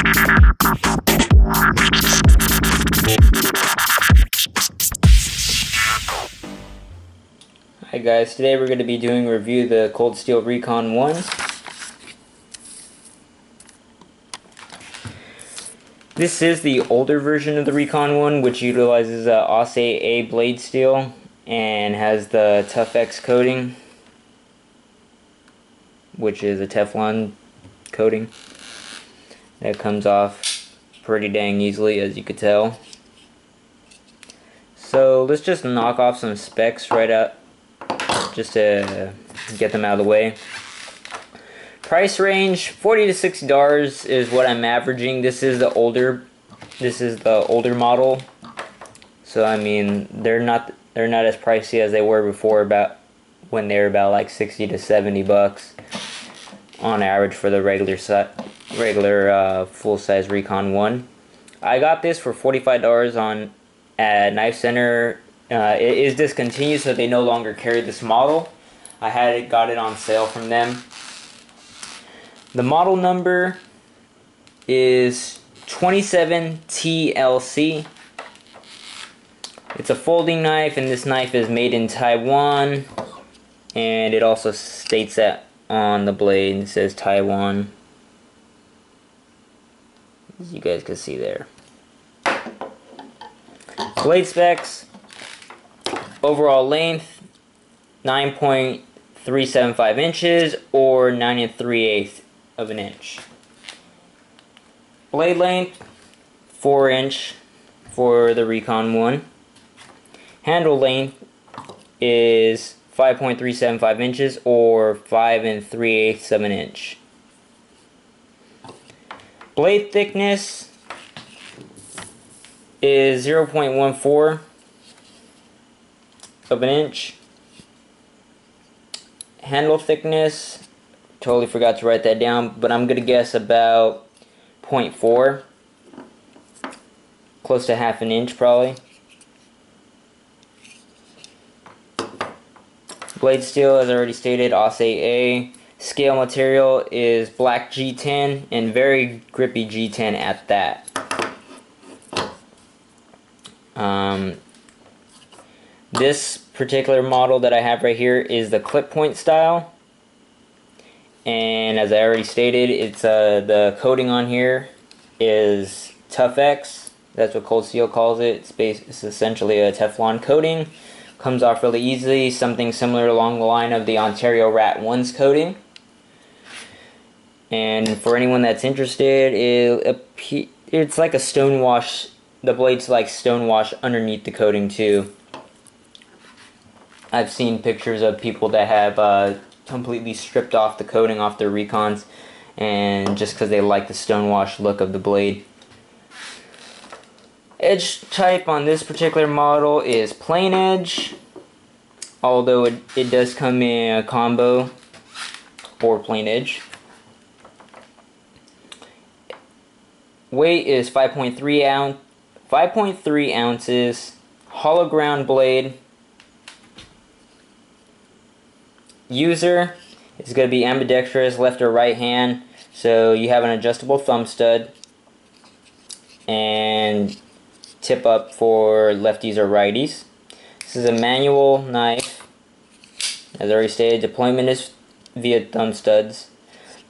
Hi guys, today we're going to be doing a review of the Cold Steel Recon 1. This is the older version of the Recon 1, which utilizes AUS-A blade steel and has the TUFF-EX coating, which is a Teflon coating that comes off pretty dang easily, as you could tell. So let's just knock off some specs right out, just to get them out of the way. Price range $40 to $60 is what I'm averaging. This is the older model, so I mean they're not as pricey as they were before, when they were about like 60 to 70 bucks on average for the regular full-size Recon 1. I got this for $45 at Knife Center. It is discontinued, so they no longer carry this model. I got it on sale from them. The model number is 27TLC. It's a folding knife, and this knife is made in Taiwan, and it also states that on the blade. It says Taiwan, as you guys can see there. Blade specs: overall length 9.375 inches or 9 3/8 of an inch. Blade length 4 inch for the Recon 1. Handle length is 5.375 inches or 5 3/8 of an inch. Blade thickness is 0.14 of an inch. Handle thickness, totally forgot to write that down, but I'm gonna guess about 0.4, close to half an inch probably. Blade steel, as I already stated, AUS-A. Scale material is black G10 and very grippy G10 at that. This particular model that I have right here is the clip point style, and as I already stated, it's the coating on here is TUFF-EX. That's what Cold Steel calls it. It's essentially a Teflon coating. Comes off really easily, something similar along the line of the Ontario Rat 1's coating. And for anyone that's interested, it's like a stone wash. The blade's like stone wash underneath the coating too. I've seen pictures of people that have completely stripped off the coating off their Recons, and just because they like the stone wash look of the blade. Edge type on this particular model is plain edge, although it does come in a combo or plain edge. Weight is 5.3 ounces. Hollow ground blade. User is going to be ambidextrous, left or right hand, so you have an adjustable thumb stud and tip up for lefties or righties. This is a manual knife. As I already stated, deployment is via thumb studs.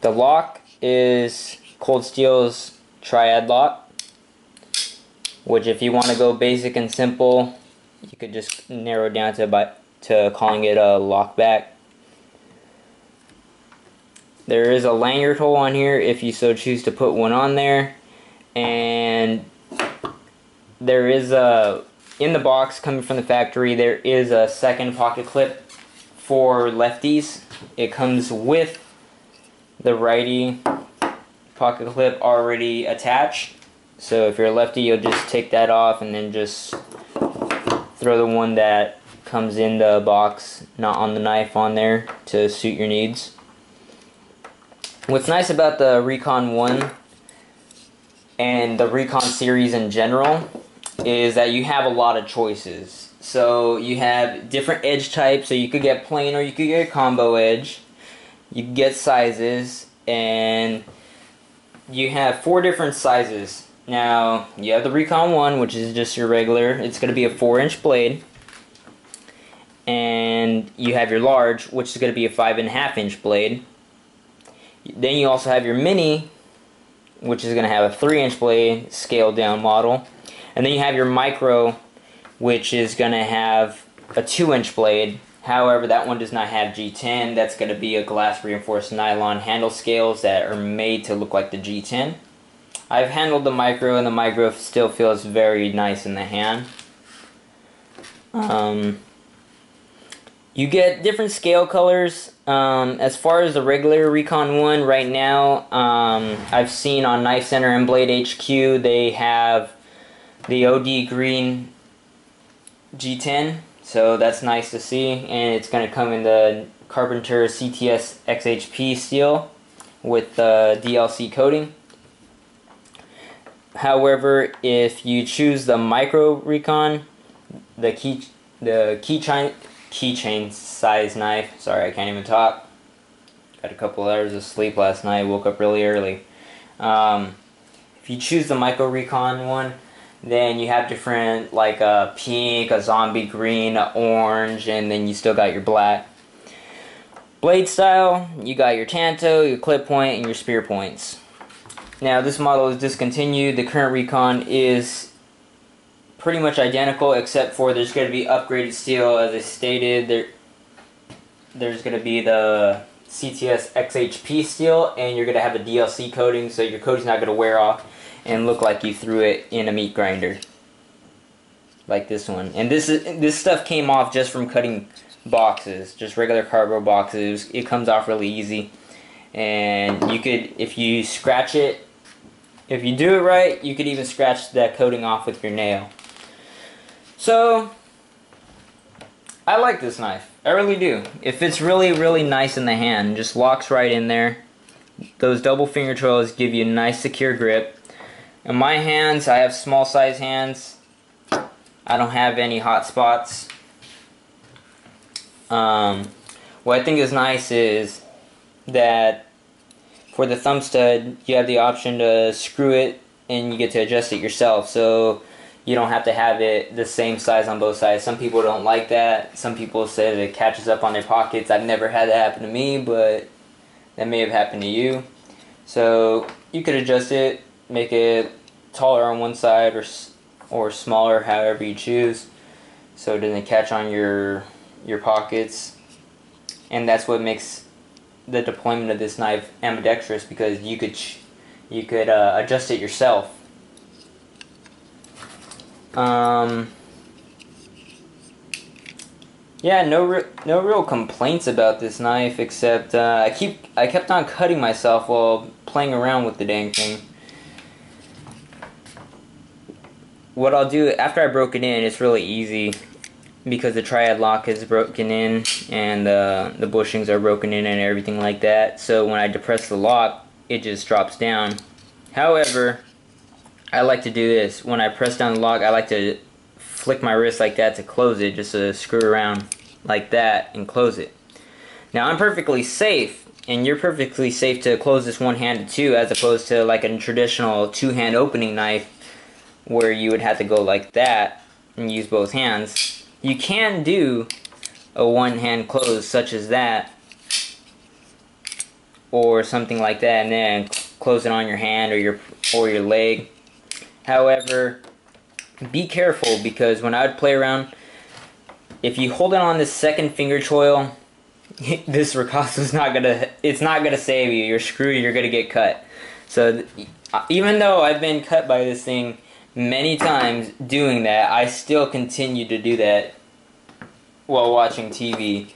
The lock is Cold Steel's triad lock, which if you want to go basic and simple, you could just narrow down to calling it a lock back. There is a lanyard hole on here if you so choose to put one on there, and there is in the box coming from the factory, there is a second pocket clip for lefties. It comes with the righty pocket clip already attached, so if you're a lefty, you'll just take that off and then just throw the one that comes in the box, not on the knife, on there to suit your needs. What's nice about the Recon 1 and the Recon series in general is that you have a lot of choices. So you have different edge types, so you could get plain or you could get combo edge. You can get sizes, and you have 4 different sizes. Now, you have the Recon 1, which is just your regular. It's going to be a 4-inch blade. And you have your large, which is going to be a 5.5-inch blade. Then you also have your mini, which is going to have a 3-inch blade, scaled down model. And then you have your micro, which is going to have a 2-inch blade. However, that one does not have G10. That's going to be a glass reinforced nylon handle scales that are made to look like the G10. I've handled the micro, and the micro still feels very nice in the hand. You get different scale colors. As far as the regular Recon 1 right now, I've seen on Knife Center and Blade HQ, they have the OD green G10. So that's nice to see, and it's going to come in the Carpenter CTS XHP steel with the DLC coating. However, if you choose the micro Recon, the keychain size knife, sorry, I can't even talk. Got a couple hours of sleep last night, woke up really early. If you choose the micro Recon one, then you have different, like a pink, a zombie green, a orange, and then you still got your black. Blade style, you got your tanto, your clip point, and your spear points. Now, this model is discontinued. The current Recon is pretty much identical, except for there's going to be upgraded steel, as I stated. There's going to be the CTS XHP steel, and you're going to have a DLC coating, so your coating's not going to wear off and look like you threw it in a meat grinder, like this one. And this stuff came off just from cutting boxes, just regular cardboard boxes. It comes off really easy, and you could, if you scratch it, if you do it right, you could even scratch that coating off with your nail. So I like this knife, I really do. It fits really, really nice in the hand, just locks right in there. Those double finger trolls give you a nice secure grip. In my hands, I have small size hands. I don't have any hot spots. What I think is nice is that for the thumb stud, you have the option to screw it and you get to adjust it yourself. So you don't have to have it the same size on both sides. Some people don't like that. Some people say that it catches up on their pockets. I've never had that happen to me, but that may have happened to you. So you could adjust it, make it taller on one side or smaller, however you choose, so it doesn't catch on your pockets. And that's what makes the deployment of this knife ambidextrous, because you could adjust it yourself. Yeah, no real complaints about this knife, except I kept on cutting myself while playing around with the dang thing. What I'll do after I broke it in, it's really easy, because the triad lock is broken in and the bushings are broken in and everything like that. So when I depress the lock, it just drops down. However, I like to do this. When I press down the lock, I like to flick my wrist like that to close it, just to screw around like that and close it. Now, I'm perfectly safe, and you're perfectly safe to close this one-handed too, as opposed to like a traditional two-hand opening knife where you would have to go like that and use both hands. You can do a one-hand close such as that, or something like that, and then close it on your hand or your leg. However, be careful, because when I would play around, if you hold it on this second finger choil, this ricasso is not gonna save you. You're screwed. You're gonna get cut. So even though I've been cut by this thing many times doing that, I still continue to do that while watching TV.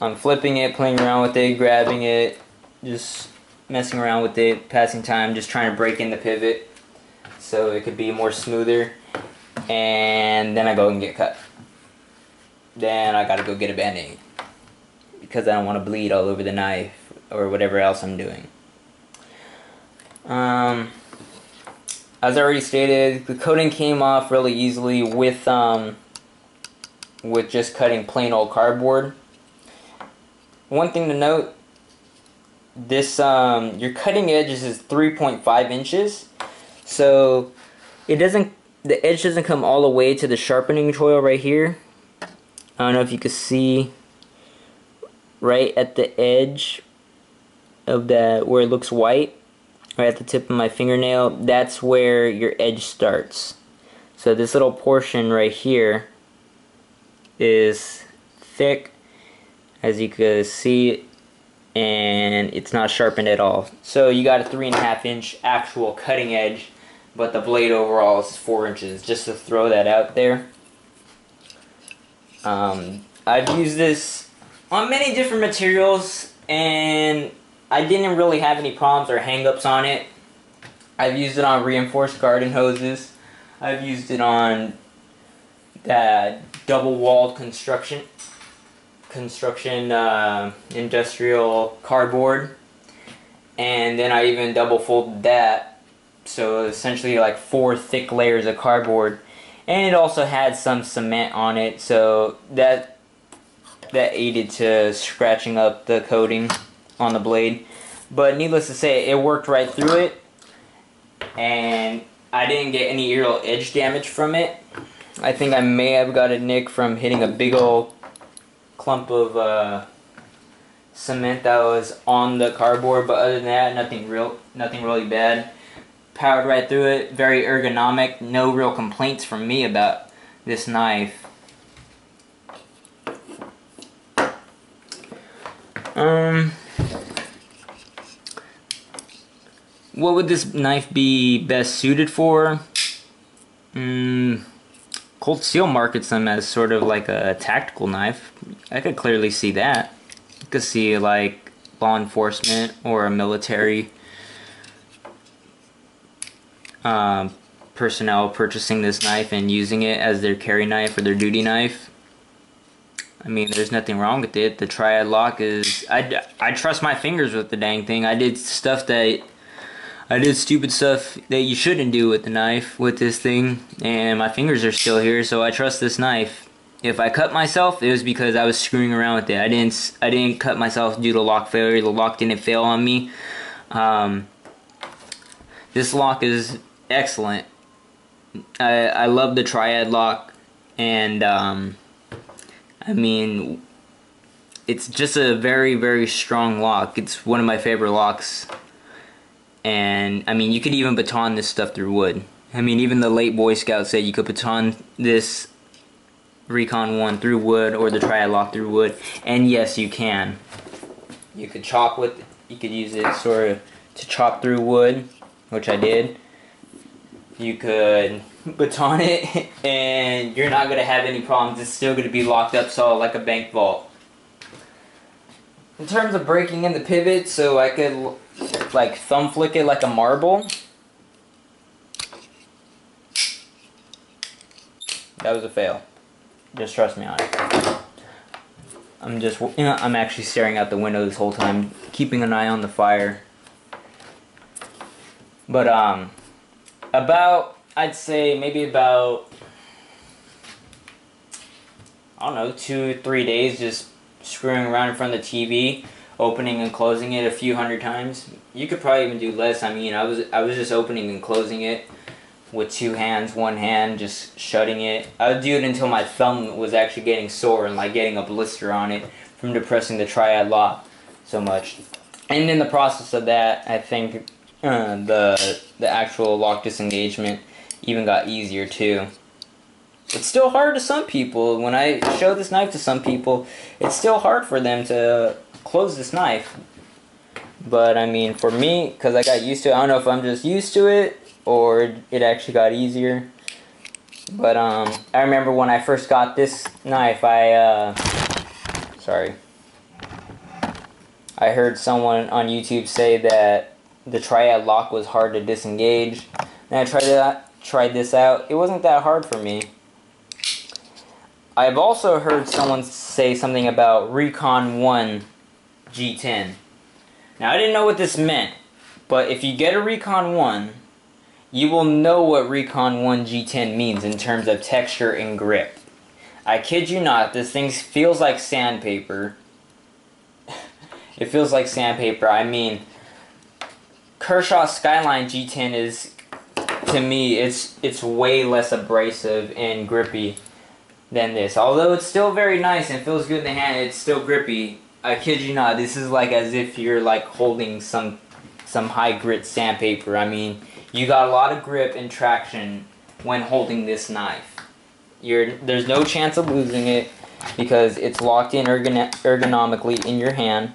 I'm flipping it, playing around with it, grabbing it, just messing around with it, passing time, just trying to break in the pivot so it could be more smoother, and then I go and get cut. Then I gotta go get a band-aid, because I don't want to bleed all over the knife or whatever else I'm doing. As I already stated, the coating came off really easily with just cutting plain old cardboard. One thing to note, this your cutting edge is 3.5 inches, so it doesn't, the edge doesn't come all the way to the sharpening choil right here. I don't know if you can see right at the edge of that where it looks white, right at the tip of my fingernail. That's where your edge starts. So this little portion right here is thick, as you can see, and it's not sharpened at all. So you got a 3.5 inch actual cutting edge, but the blade overall is 4 inches, just to throw that out there. I've used this on many different materials, and I didn't really have any problems or hang-ups on it. I've used it on reinforced garden hoses. I've used it on that double-walled construction industrial cardboard, and then I even double folded that, so essentially like 4 thick layers of cardboard, and it also had some cement on it, so that aided to scratching up the coating on the blade. But needless to say, it worked right through it, and I didn't get any real edge damage from it. I think I may have got a nick from hitting a big old clump of cement that was on the cardboard, but other than that, nothing really bad. Powered right through it, very ergonomic, no real complaints from me about this knife. What would this knife be best suited for? Cold Steel markets them as sort of like a tactical knife. I could clearly see that. You could see like law enforcement or a military personnel purchasing this knife and using it as their carry knife or their duty knife. I mean, there's nothing wrong with it. The triad lock is... I trust my fingers with the dang thing. I did stupid stuff that you shouldn't do with the knife, with this thing, and my fingers are still here, so I trust this knife. If I cut myself, it was because I was screwing around with it. I didn't cut myself due to lock failure. The lock didn't fail on me. This lock is excellent. I love the triad lock, and I mean, it's just a very, very strong lock. It's one of my favorite locks. And I mean, you could even baton this stuff through wood. I mean, even the late Boy Scouts said you could baton this Recon 1 through wood, or the triad lock through wood. And yes, you can. You could chop with, you could use it sort of to chop through wood, which I did. You could baton it, and you're not gonna have any problems. It's still gonna be locked up solid like a bank vault. In terms of breaking in the pivot, so I could like thumb flick it like a marble. That was a fail. Just trust me on it. I'm actually staring out the window this whole time, keeping an eye on the fire. But I'd say maybe about, I don't know, 2-3 days just screwing around in front of the TV, opening and closing it a few hundred times. You could probably even do less. I mean, I was just opening and closing it with 2 hands, 1 hand, just shutting it. I would do it until my thumb was actually getting sore and like getting a blister on it from depressing the triad lock so much. And in the process of that, I think the actual lock disengagement even got easier too. It's still hard to some people. When I show this knife to some people, it's still hard for them to close this knife. But I mean, for me, because I got used to it, I don't know if I'm just used to it or it actually got easier. But I remember when I first got this knife, I heard someone on YouTube say that the triad lock was hard to disengage. And I tried this out. It wasn't that hard for me. I've also heard someone say something about Recon 1 G10. Now, I didn't know what this meant, but if you get a Recon 1, you will know what Recon 1 G10 means in terms of texture and grip. I kid you not, this thing feels like sandpaper. It feels like sandpaper. I mean, Kershaw Skyline G10 is, to me, it's way less abrasive and grippy than this. Although it's still very nice and feels good in the hand, it's still grippy. I kid you not, this is like as if you're like holding some high grit sandpaper. I mean, you got a lot of grip and traction when holding this knife. There's no chance of losing it because it's locked in ergonomically in your hand.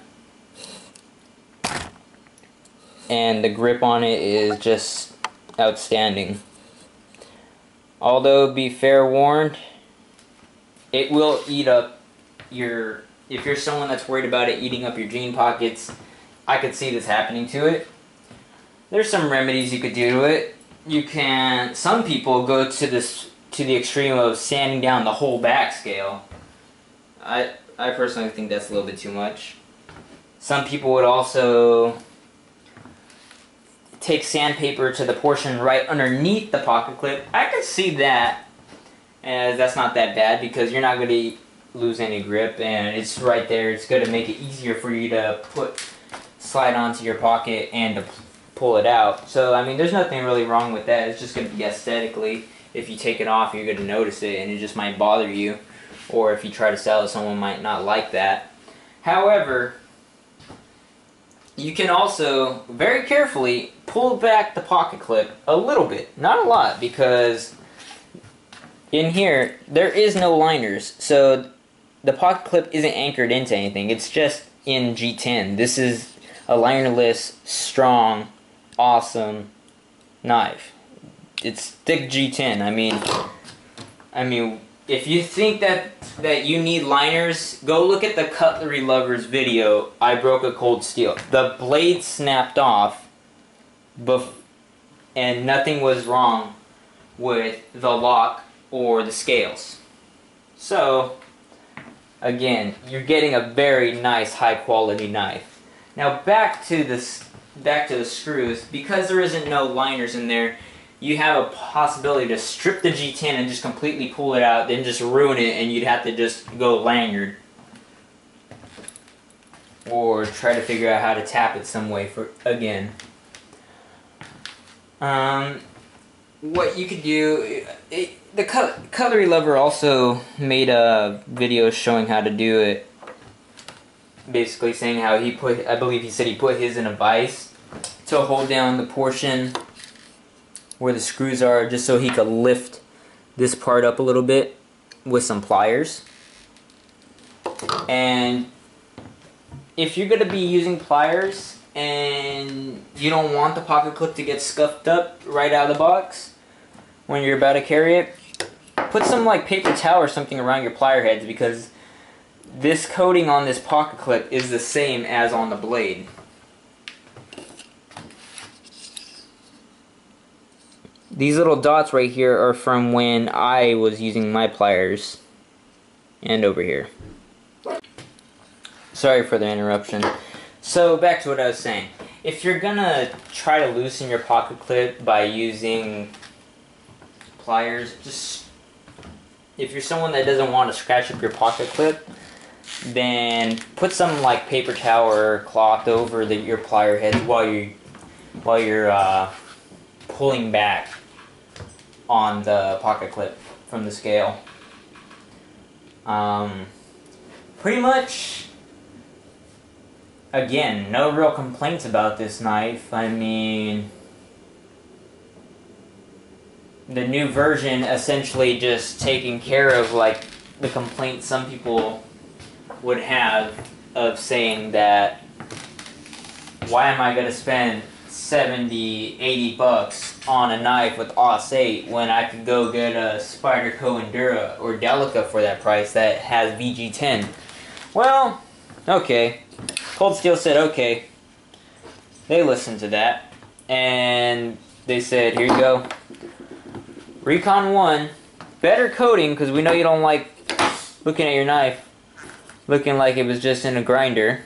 And the grip on it is just outstanding. Although, be fair warned, it will eat up your... If you're someone that's worried about it eating up your jean pockets, I could see this happening to it. There's some remedies you could do to it. You can... Some people go to the extreme of sanding down the whole back scale. I personally think that's a little bit too much. Some people would also take sandpaper to the portion right underneath the pocket clip. I could see that, as that's not that bad because you're not going to lose any grip and it's right there. It's going to make it easier for you to slide onto your pocket and to pull it out. So I mean, there's nothing really wrong with that. It's just going to be aesthetically. If you take it off, you're going to notice it and it just might bother you. Or if you try to sell it, someone might not like that. However, you can also very carefully pull back the pocket clip a little bit, not a lot, because in here there is no liners, so the pocket clip isn't anchored into anything. It's just in G10. This is a linerless, strong, awesome knife. It's thick G10. I mean, if you think that you need liners, go look at the Cutlery Lovers video, I Broke a Cold Steel. The blade snapped off, and nothing was wrong with the lock or the scales. So, again, you're getting a very nice, high-quality knife. Now, back to the screws. Because there isn't no liners in there, you have a possibility to strip the G10 and just completely pull it out, then just ruin it, and you'd have to just go lanyard. Or try to figure out how to tap it some way again. What you could do... The Cutlery Lover also made a video showing how to do it. Basically saying how I believe he said he put his in a vise to hold down the portion where the screws are, just so he could lift this part up a little bit with some pliers. And if you're going to be using pliers and you don't want the pocket clip to get scuffed up right out of the box when you're about to carry it, put some like paper towel or something around your plier heads, because this coating on this pocket clip is the same as on the blade. These little dots right here are from when I was using my pliers. And over here. Sorry for the interruption. So, back to what I was saying. If you're gonna try to loosen your pocket clip by using pliers, if you're someone that doesn't want to scratch up your pocket clip, then put some like paper towel or cloth over your plier heads while you're pulling back on the pocket clip from the scale. Pretty much, again, no real complaints about this knife. I mean, the new version essentially just taking care of like the complaints some people would have of saying that, why am I going to spend 70, 80 bucks on a knife with AUS 8 when I could go get a Spyderco Endura or Delica for that price that has VG10? Well, okay. Cold Steel said okay. They listened to that, and they said, here you go. Recon 1, better coating, because we know you don't like looking at your knife looking like it was just in a grinder.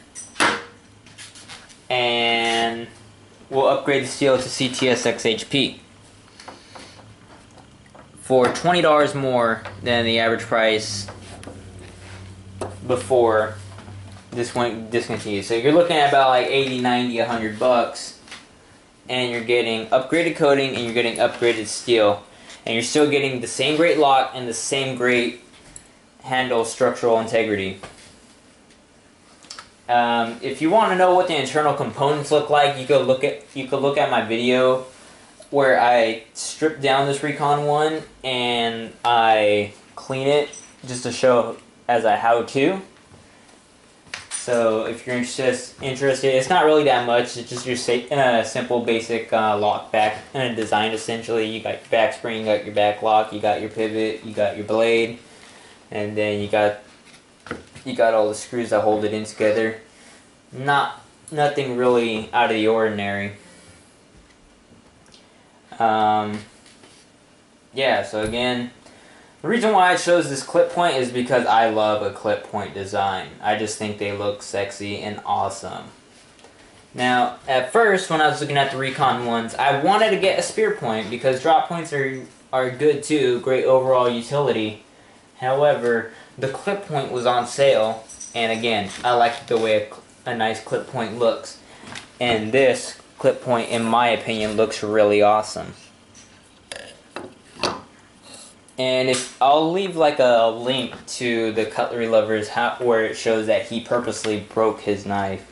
And we'll upgrade the steel to CTS XHP for $20 more than the average price before this went discontinued. So you're looking at about like 80, 90, 100 bucks, and you're getting upgraded coating and you're getting upgraded steel, and you're still getting the same great lock and the same great handle structural integrity. If you want to know what the internal components look like, you could look at my video where I strip down this Recon one and I clean it just to show as a how-to. So if you're interested, it's not really that much. It's just your simple basic lock back design. Essentially, you got your back spring, you got your back lock, you got your pivot, you got your blade, and then you got all the screws that hold it in together. Nothing really out of the ordinary. Yeah, so again, the reason why I chose this clip point is because I love a clip point design. I just think they look sexy and awesome. Now, at first, when I was looking at the Recon ones, I wanted to get a spear point because drop points are good too, great overall utility. However, the clip point was on sale, and again, I like the way a nice clip point looks. And this clip point, in my opinion, looks really awesome. And I'll leave like a link to the Cutlery Lovers where it shows that he purposely broke his knife.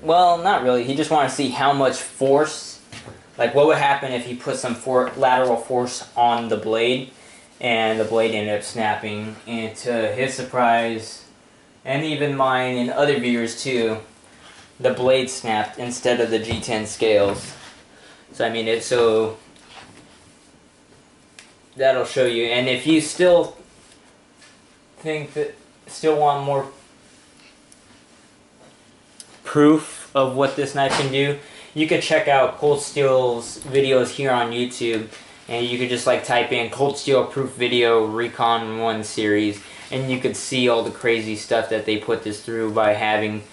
Well, not really. He just wanted to see how much force, like what would happen if he put some lateral force on the blade, and the blade ended up snapping. And to his surprise, and even mine and other viewers too, the blade snapped instead of the G10 scales. So I mean, that'll show you. And if you still want more proof of what this knife can do, you could check out Cold Steel's videos here on YouTube, and you could just like type in Cold Steel proof video Recon 1 series, and you could see all the crazy stuff that they put this through by having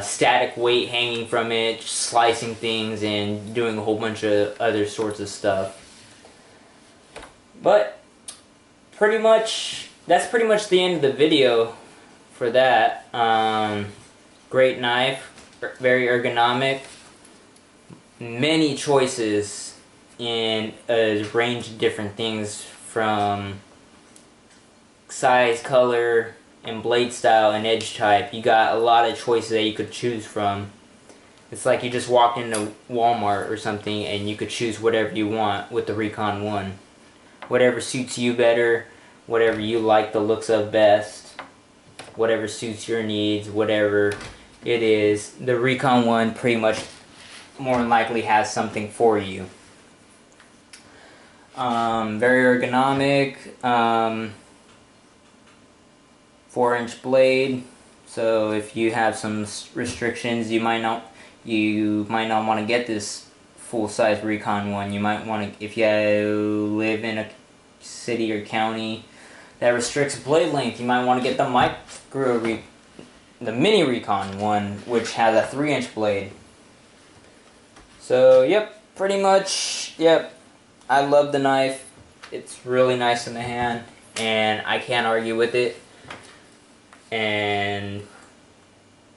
static weight hanging from it, slicing things, and doing a whole bunch of other sorts of stuff. But that's pretty much the end of the video for that. Great knife, very ergonomic, many choices in a range of different things from size, color, and blade style and edge type. You got a lot of choices that you could choose from. It's like you just walked into Walmart or something and you could choose whatever you want with the Recon 1. Whatever suits you better, whatever you like the looks of best, whatever suits your needs, whatever it is, the Recon 1 pretty much more than likely has something for you. Very ergonomic, 4-inch blade, so if you have some restrictions, you might not want to get this full-size Recon 1. You might want to, if you live in a city or county that restricts blade length, you might want to get the mini Recon 1, which has a 3-inch blade. So, yep, pretty much, yep, I love the knife. It's really nice in the hand, and I can't argue with it. And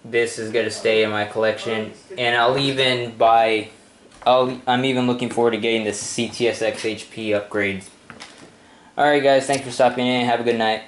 this is going to stay in my collection, and I'm even looking forward to getting the CTSX HP upgrades. Alright guys, thanks for stopping in. Have a good night.